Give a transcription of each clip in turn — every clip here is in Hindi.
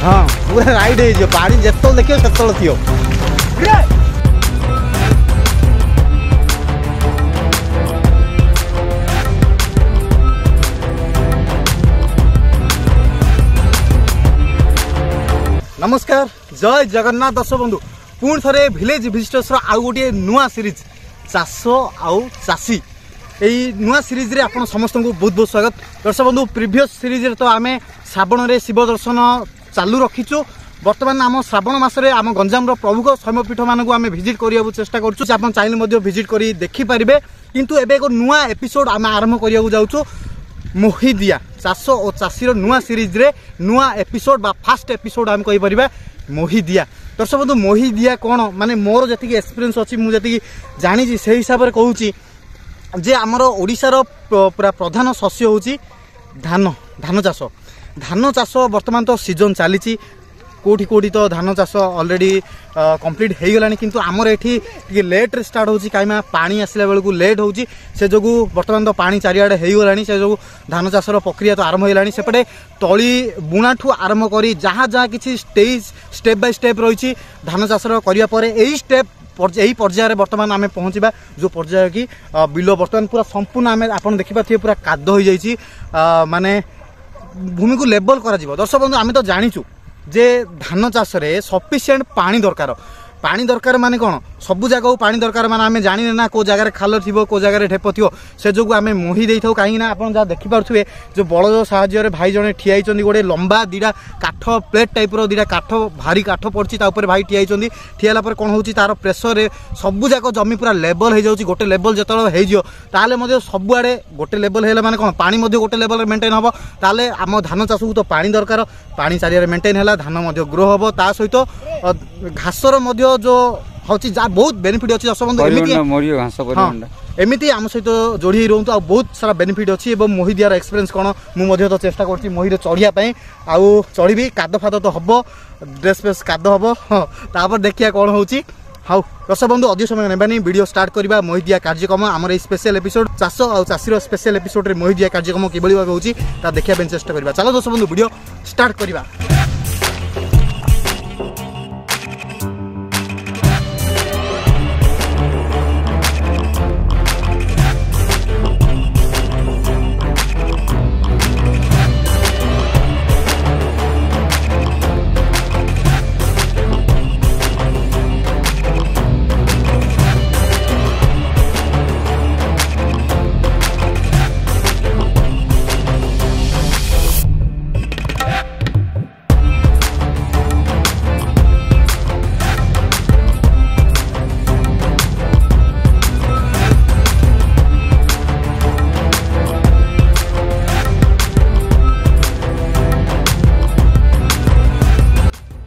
हाँ पूरा राइड हो पानी जिते देखिए से थी नमस्कार जय जगन्नाथ दर्शक बंधु पुणी थे विलेज विजिटर्स आउ गोटे नुआ सीरीज चाष आउ चाषी यही नुआ सीरीज रे आपण समस्त को बहुत बहुत स्वागत दर्शक बंधु प्रीवियस सीरीज रे तो आम श्रावण रे शिव दर्शन चालू रखीचु बर्तमान आम श्रावण मसरे आम गंजाम प्रमुख शैवपीठ मानक आम भिजिट करने चेष्टा करूँ आप चाइले भिजिट कर देखिपारे किंतु एबे एक नुआ एपिसोड आम आरंभ करने जाऊँ मोहिदिया चाष और चाषीर नुआ सीरीज रे नुआ एपिसोड बा फास्ट एपिसोड आम कहीपर मोहिदिया दर्शक बंधु मोहिदिया कौन माने मोर जी एक्सपीरियंस अच्छी मुझे जानी से हिसाब से कहूँ जे आमर ओडिशार पूरा प्रधान शस्य होची धान धान चाष बर्तमान तो सीजन चली कोठी कोठी तो धान चाष ऑलरेडी कंप्लीट हो गलानी किंतु आमर एठी लेट रे स्टार्ट होची काईमा पानी आसला बेलू लेट होची से जोगु बर्तमान तो पानी चारिआडे हो गलानी से जोगु धान चाषर प्रक्रिया तो आरंभ हो गलानी सेपटे तली बुणाठू आरंभ करी जहाँ जहाँ किसी स्टेप बाय स्टेप रही धान चाषर करिया परे एही स्टेप यही पर्यायर बर्तमान आम पहुँचा जो पर्याय कि बिल बर्तमान पूरा संपूर्ण आम आप देखिपे पूरा काद हो जाइए माने भूमि को लेवल करा दर्शक बंधु आम तो जाचु जे धान चाष रे सफिशिएंट पानी दरकार माने कौन सबू जगह पानी दरकार माने आम जाने ना को जगह खाल थी को जगह ढेप थी से जो आम मोहि दे था कहीं आप जहाँ देखिपे जो बलद साहाय्य भाई जड़े ठिया गोटे लंबा दीटा काठ प्लेट टाइप दीटा काठ भारी काठ पड़ी भाई ठिया ठिया कौन हो तार प्रेसर सबू जाक जमी पूरा लेवल हो जाए गोटे लेवल जो ताले सबुआड़े गोटे लेवल है माने कौन पानी गोटे लेवल मेंटेन हम ताले आम धान चाष को तो पानी दरकार पानी चारिआडे मेंटेन है धान ग्रो हम ता सहित घासर जो हूँ जहाँ बहुत बेनिफिट अच्छी दर्शक बंधु एमती आम सहित जोड़ी रुहतु आ बहुत सारा बेनिफिट अच्छी मोहिदियार एक्सपीरियंस कौन मुझे तो चेष्टा कर मोहिरे चढ़ापी आउ चढ़ी काद फाद तो हम ड्रेस फ्रेस काद हम हाँ तापर देखिए कौन हो हाँ दर्शक बंधु अधिक समय नेबानी वीडियो स्टार्ट करवा मोहिदिया कार्यक्रम आमर ये स्पेशल एपिसोड चाष और चाषीर स्पेशल एपिसोड रे मोहिदिया कार्यक्रम किभली भाव होची ता देखिया चेष्टा करवा चलो दर्शक बंधु वीडियो स्टार्ट करवा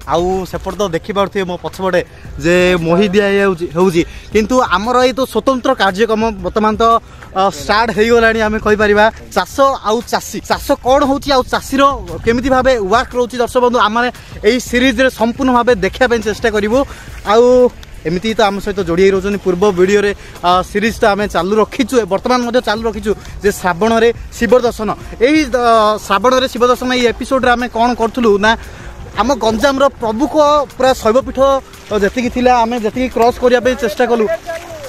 आउ सेपट तो देखिपे मो पछपटे जे मोहिदिया होउची किंतु आमर ये तो स्वतंत्र कार्यक्रम बर्तमान तो स्टार्ट हो गलानी आम कहीपर चाष आउ चाषी चाष कौन होची आउ चाषीर केमिति भाबे वर्क रोची दर्शक बंधु आम यही सीरीज रे संपूर्ण भाव देखापी चेष्टा करूँ आउ एमती तो आम सहित जोड़ी रोचनी पूर्व वीडियो रे सीरीज तो आम चालू रखीचु बर्तमान चालू रखीचु जे श्रावण रे शिव दर्शन यही श्रावण रे शिव दर्शन ये एपिसोड रे आम कौन करूँ ना आम गंजाम प्रमुख पूरा शैवपीठ जी थी आम जी क्रॉस करने चेष्टा कलु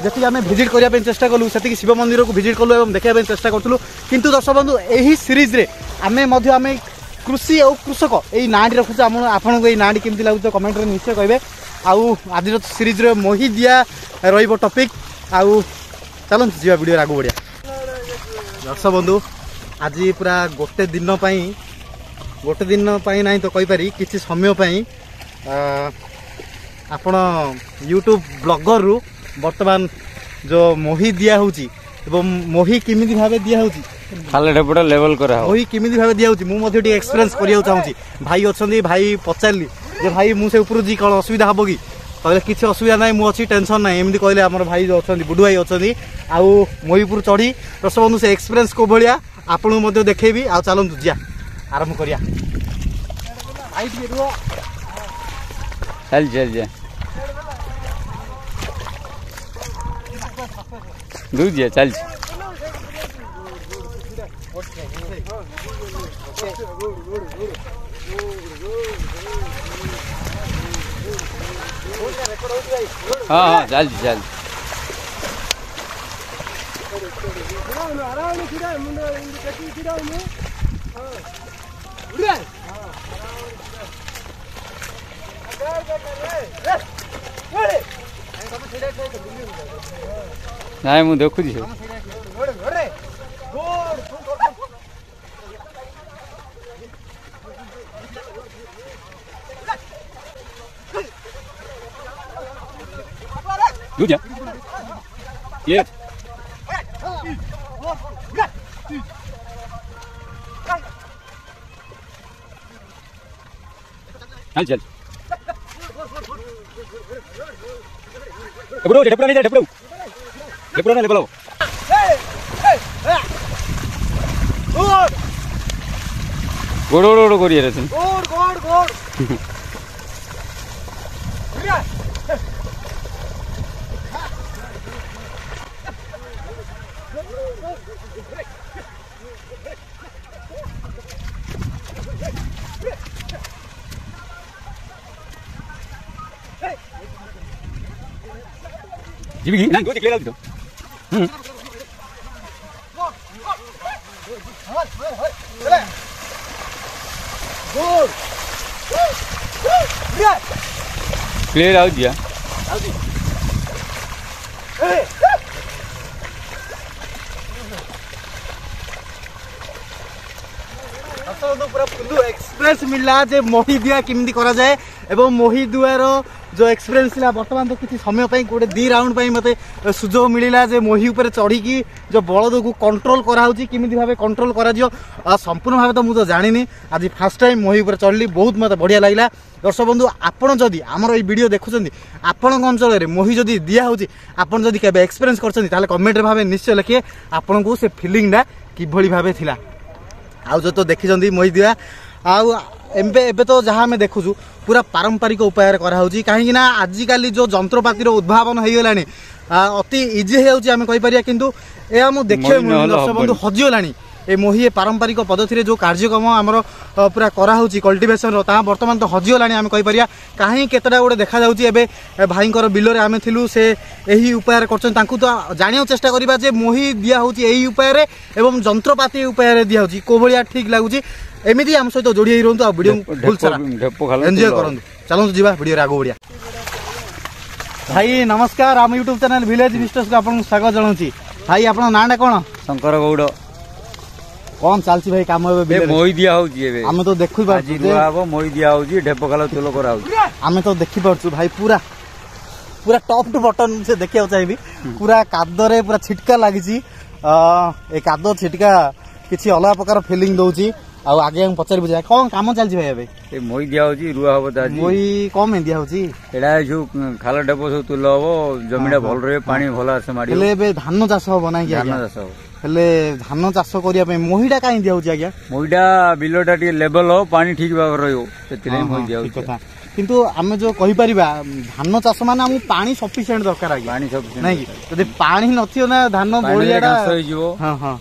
जी आम भिजिट करने चेष्टा कलु से शिव मंदिर को भिजिट कलु और देखा चेष्टा करूँ किंतु दर्शक बंधु यही सीरीज रे आम कृषि और कृषक यही नाटी रखुचे आपको ये नाटी केमती लगुच कमेंट में निश्चय कहे आउ आज सीरीज रे मोहिदिया रही टॉपिक आउ चलो जी वीडियो आगू बढ़िया दर्शक बंधु आज पूरा गोटे दिन नहीं तो कहीपरि किसी समय आपण यूट्यूब ब्लॉगर रु बर्तमान जो मोहि दिया होची एवं मोहि किमिति भाबे दिया होची खाले ढेपटा लेवल करा मोहि किमिति भाबे दिया होची मु मध्ये टी एक्सपीरियंस करियो चाहूची भाई अछंदी भाई पचारली जे भाई मु से ऊपर जी कोन असुविधा हबो की कहले किसी असुविधा नहीं मु अच्छी टेंशन नहीं एमती कहले हमर भाई जो अछंदी बुडू भाई अछंदी आउ मोहिपुर चढ़ी दर्शक बंधु से एक्सपीरियंस को भलिया आपन मध्ये देखेबी आ चलंतु जिया आरंभ करिया चल चल जा दूध जा चल हाँ हाँ चल चल ନାଇଁ ମୁଁ ଦେଖୁଛି ସେ Good job. Yeah. चल ढेपड़ो ढेपड़ो नहीं ढेपड़ो ढेपड़ो ना लेबलो गोड़ गोड़ गोड़ करिए रे तुम गोड़ गोड़ गोड़ जीवी ना गोटी क्लियर दो क्लियर आउट दिया पूरा फुल्लू एक्सप्रेस मिलला जे मोही दिया किमती करा जाए एवं मोही दुआर जो एक्सपीरियंस थिला वर्तमान तो किसी समय पई गोटे 2 राउंड पई मते सुजोग मिलिला जे मोही ऊपर चढ़ी की जो बलद को कंट्रोल करा होची किमिति भाबे कंट्रोल करा जियो संपूर्ण भाबे तो मु तो जानिनी आज फर्स्ट टाइम मोही ऊपर चढ़ली बहुत मते बढ़िया लागला दर्शक बंधु आपण जदी हमर ई वीडियो देखुछंदी आपण अंचल रे मोही जदी दिया होची आपण जदी केबे एक्सपीरियंस करछंदी ताले कमेंट रे भाबे निश्चय लिखिए आपण को से फीलिंग डा किभली भाबे थिला आउ जो तो देखिछंदी मोही दिया आउ एबे तो जहाँ आम देखुचु पूरा पारंपरिक उपाय कराऊँगी कहीं आजिकल जो जंत्रपातिर उद्भावन हो गलानी अति इजी होम कहीपर कितु यह देखिए दर्शक बंधु हजिगला ए मोही पारंपरिक पद्धति जो कार्यक्रम आमर पूरा कराऊँगी कल्टिवेशन रा बर्तमान तो हजिगला आम कहीपर कहीं केतटा गोटे देखा भाई बिल में आम थिलु से यही उपाय कर तो जाना चेष्टा करवा जे मोही दिया यही उपाय एवं जंत्रपाति उपाय दिया कौ भाया ठीक लगुच एमती आम सहित जोड़ी रुहतु आ वीडियो फुल सारा एंजॉय करंतु चलନ୍ତୁ ଯିବା वीडियो आगो बढ़िया भाई नमस्कार आम यूट्यूब चैनल विलेज विस्टर्स को आपन स्वागत जणाउछि भाई आपन नाटा कोन शंकर गौड़ कोन चालछि भाई काम ए मोही दिया होछि एबे हम तो देखु बाजी दुआबो मोही दिया होछि ढेप खालो चलो करा होछि हम तो देखि परछु भाई पूरा पूरा टॉप टू बटन से देखियो चाहिबी पूरा कादरे पूरा छिटका लागिछि ए कादो छिटका किछि अलग प्रकार फीलिंग दउछि आ आगे हम पचार बुझा कौन काम चलछि भाई एबे ए मोही दिया होछि रुआ हबो ताजी मोही कम में दिया होछि एडा जो खाला डेपो सब तुल हबो जमीडा भल रे पानी भला से माडी हेले बे धान चाष हो बनाई धान चाष हो हेले धान चाष करिया पे मोहीडा काई दिया होछि आज्ञा मोहीडा बिलोटा टी लेवल हो पानी ठीक भाव रहयो सेतिले मोही दिया होछि किंतु आमे जो कहि परिबा धान चाष माने हम पानी सफिशिएंट दरकार आज्ञा पानी सफिशिएंट नहीं जदि पानी नथियो ना धान बोलियाडा होई जिवो हां हां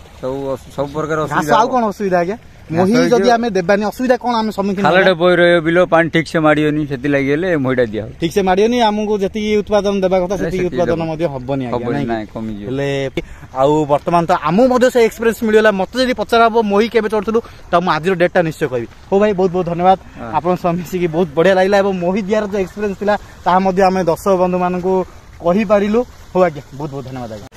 सब प्रकार असुविधा आ कोन असुविधा आज्ञा मोही जदि आमे देबानी असुविधा कोन आमे सम्मुखीन खालाडे बोय रहयो बिलो पानी ठीक से माडियोनी सेति लागि गेले मोहीडा दिया ठीक से माडियोनी हमको जति उत्पादन देबा कथा सेति उत्पादन मध्ये हबनी आज्ञा नहीं कमी जिवो हेले आउ वर्तमान तो आमु मध्ये से एक्सपीरियंस मिलिला मते जदि पचराबो मोही केबे चढथलु त मु आजिर डेटा निश्चय कहबी हो भाई बहुत बहुत धन्यवाद आपन समिसी की बहुत बढ़िया लागला एवं मोही दियार जो एक्सपीरियंस थिला ता मध्ये आमे दर्शक बंधु मानकू कहि पारिलु हो आज्ञा बहुत बहुत धन्यवाद आज्ञा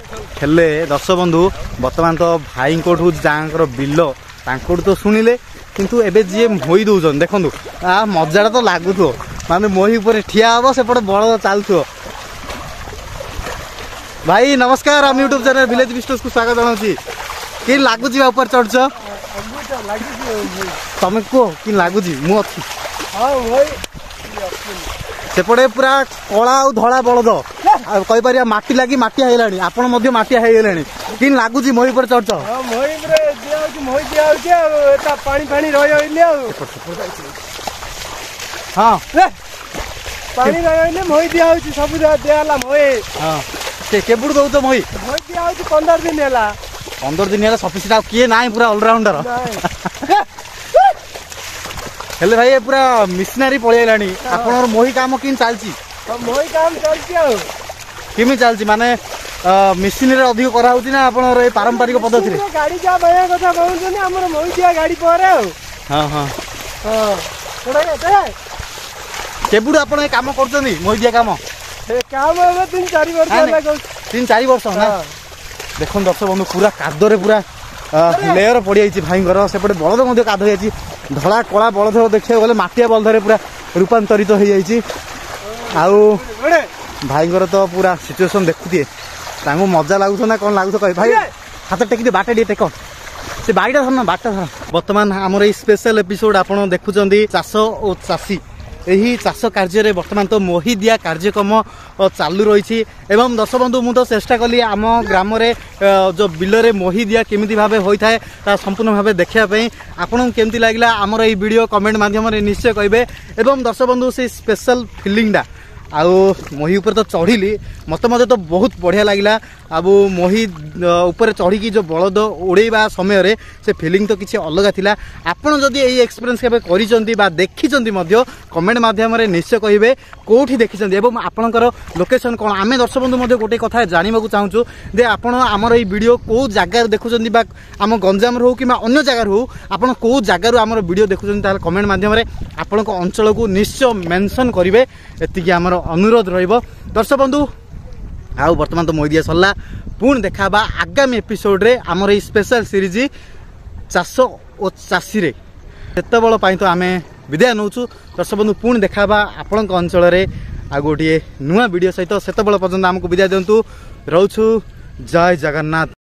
हेले दर्शक बंधु वर्तमान तो भाई कोठू जांकर बिल्लो तांकोड तो सुनिले किंतु एबे जे मोही दउजन देखंतु आ मजाडा तो लागुथो माने मोही ऊपर ठिया हबो सेपट बळ चालथो भाई नमस्कार हम यूट्यूब चैनल विलेज विस्टर्स को स्वागत जनाउछि कि लागुछि ऊपर चढ़छ तमे को कि लागुछि मु अछि हां भाई सेपटे पूरा कला और धड़ा बलद कहि परिया माटी लागी माटी हेलानी आपण मध्ये माटी हेलानी कि लागुछि मोही पर चढ़छ मोही रे दिया मोही दिया एटा पानी पानी रहि होइले हां पानी रहि होइले मोही दिया होछि सब दियाला मोही हां से केबुड दउ तो मोही दिया होछि 15 दिन हैला 15 दिन है सफिसीयंट आ किए ना पूरा ऑलराउंडर हेले भाई पूरा मिशनरी पळेलानी आपनर मोही काम किन चलची मोही काम चलची आ किमि चलची माने मेसिन रे अधिक करा होती ना आपनर ए पारंपरिक पद्धति रे गाड़ी जा बया कथा कहउछनी हमर मोही दिया गाड़ी पर हां हां हां कोडा केते केबुड आपण ए काम करछनी मोही दिया काम ए काम अब 3-4 वर्ष लागो 3-4 वर्ष ना देखन दर्शक बंधु पूरा कादरे पूरा लेयर पड़ी जाइए भाई सेपटे बलद काद हो धड़ा कला बलद देखा गले मटिया बलदे पूरा रूपांतरित हो जाइए भाई तो पूरा सिचुएसन देखुए मजा लगुच ना कौन लगुच कह भाई हाथ टेक बाट टे टेक से बाईटा धरना बाट धर बर्तमान आमर ये स्पेशल एपिसोड आप देखुं चाष और चाषी यही चाष कार्य बर्तमान तो मोही दिया कार्यक्रम चालू रही एवं दर्शक बंधु मुझे चेष्टा कली आम ग्राम जो बिल मोही दिया केमी भाव होता है संपूर्ण भाव देखापी आपको केमती लगे आमर ये वीडियो कमेंट माध्यम निश्चय कहे एवं दर्शक बंधु से स्पेशल फिलिंगटा आउ मोही ऊपर तो चढ़ी मत तो बहुत बढ़िया लगे अब मोही ऊपर चढ़ी जो बलद उड़ेबा समय रे से फिलिंग तो किसी अलग थिला आपण जदि यही एक्सपीरियंस केबे करिसंती बा देखिसंती मध्य कमेंट माध्यम रे निश्चय कहिबे कोठी देखिसंती एवं आपणकर लोकेशन कोन आमे दर्शक बंधु मध्य गोटे कथा जानिबाकू चाहूछु जे आपण हमर এই वीडियो को जगह देखुसंती बा आम गंजाम रो कि अन्य जगह रो आपण को जगह हमर वीडियो देखुसंती ताल कमेंट माध्यम रे आपण को अंचल को निश्चय मेंशन करिवे एति कि हमर अनुरोध रहिबो दर्शक बंधु आउ बर्तमान तो मोही दिया सरला पुणी देखा आगामी एपिसोड रे आमर स्पेशल सीरीज चाष और चाषी रे सेतबेल तो आम विदाय नौ दर्शक बंधु पुणी देखा आपण अंचल आ गोटे नुआ वीडियो सहित सेतबेल पर्यंत आमको विदाय दिंतु रोचु जय जगन्नाथ।